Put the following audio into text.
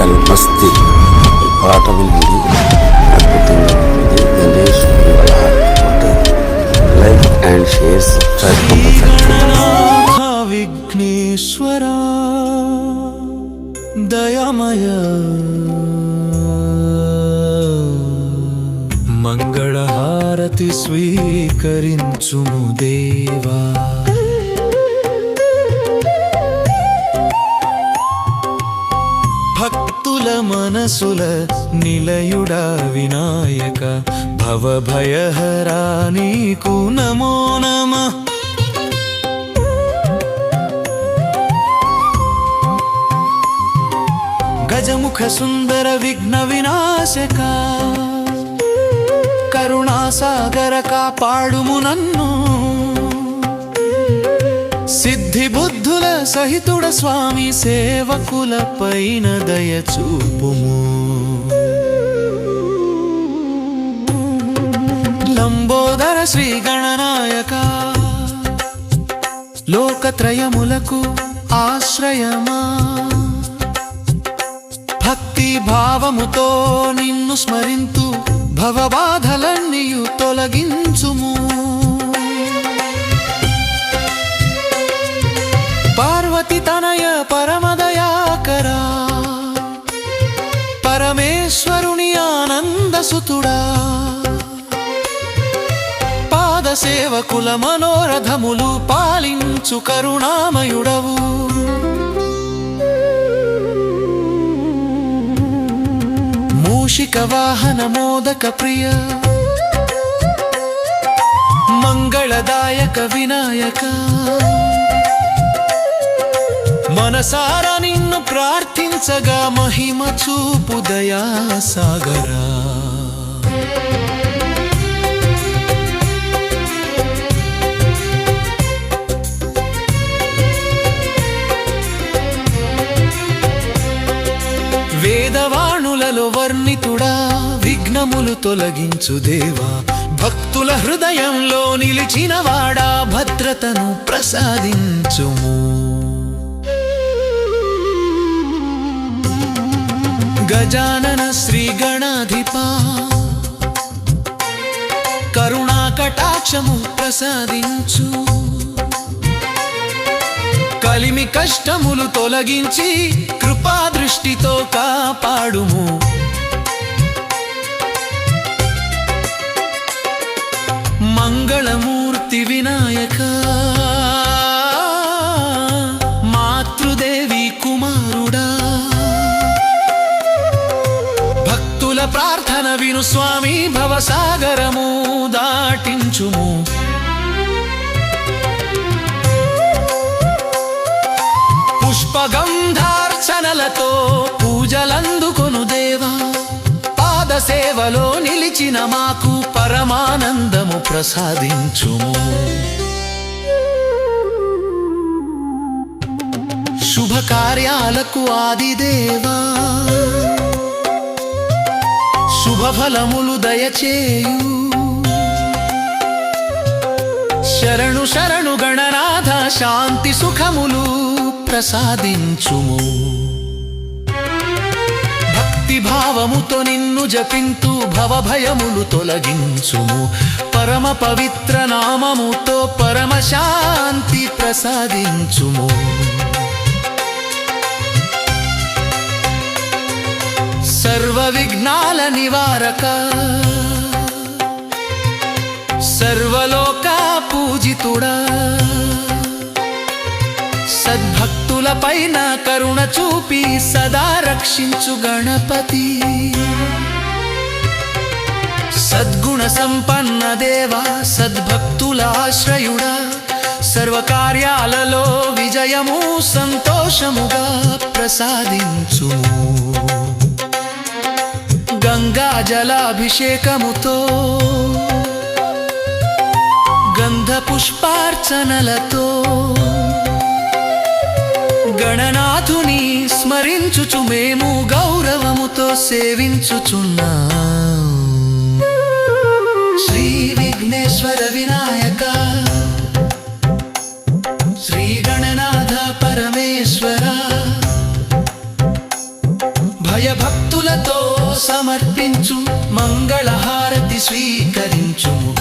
కల్ మస్తి పాట వినండి. అద్భుతంగా ఉంది. Ganesh like and share, subscribe compulsory. Vighneshwara దయామయ మంగళహారతి స్వీకరించుము దేవా. భక్తుల మనసుల నిలయుడా వినాయక భవభయహరా నీకు నమో నమః. గజముఖ సుందర విఘ్న వినాశక కరుణాసాగర కాపాడుము నన్ను. సిద్ధి బుద్ధుల సహితుడ స్వామి సేవకుల పైన దయ చూపుము. లంబోదర శ్రీ గణనాయక లోకత్రయములకు ఆశ్రయమా. భక్తి భావముతో నిన్ను స్మరింతు భవబాధలన్నీయు తొలగించుము. పార్వతి తనయ పరమదయాకరా పరమేశ్వరుని ఆనందసుతుడా. పాదసేవకుల మనోరథములు పాలించు కరుణామయుడవు. మూషిక వాహన మోదక ప్రియ మంగళదాయక వినాయక మనసారా నిన్ను ప్రార్థించగా మహిమ చూపు దయాసాగరా. వేదవాణులలో వర్ణితుడా విఘ్నములు తొలగించు దేవా. భక్తుల హృదయంలో నిలిచిన వాడా భద్రతను ప్రసాదించుము. గజానన శ్రీ గణాధిపా కరుణా కటాక్షము ప్రసాదించు. కలిమి కష్టములు తొలగించి కృపా దృష్టితో కాపాడుము. మంగళమూర్తి వినాయక మాతృదేవి కుమారుడా. భక్తుల ప్రార్థన విను స్వామి భవసాగరము దాటించుము. పుష్పగంధార్చనలతో పూజలందుకొను దేవా. పాదసేవలో నిలిచిన మాకు పరమానందము ప్రసాదించుము. శుభకార్యాలకు ఆదిదేవా శుభఫలములు దయచేయు. శరణు శరణు గణనాథ శాంతి సుఖములు ప్రసాదించుము. భక్తి భావముతో నిన్ను జపింతు భవభయములు తొలగించుము. పరమ పవిత్ర నామముతో పరమ శాంతి ప్రసాదించుము. సర్వ విఘ్నాల నివారక సర్వలోక పూజితుడా. సద్భక్తుల పైన కరుణ చూపి సదా రక్షించు గణపతి. సద్గుణ సంపన్న దేవా సద్భక్తుల ఆశ్రయుడా. సర్వకార్యాలలో విజయము సంతోషముగా ప్రసాదించుము. గంగా జలాభిషేకముతో గంధ పుష్పార్చనలతో గణనాథుని స్మరించుచు మేము గౌరవముతో సేవించుచున్నాం. శ్రీ విఘ్నేశ్వర వినాయక శ్రీ గణనాథ పరమేశ్వర భయభక్తులతో సమర్పించు మంగళహారతి స్వీకరించుము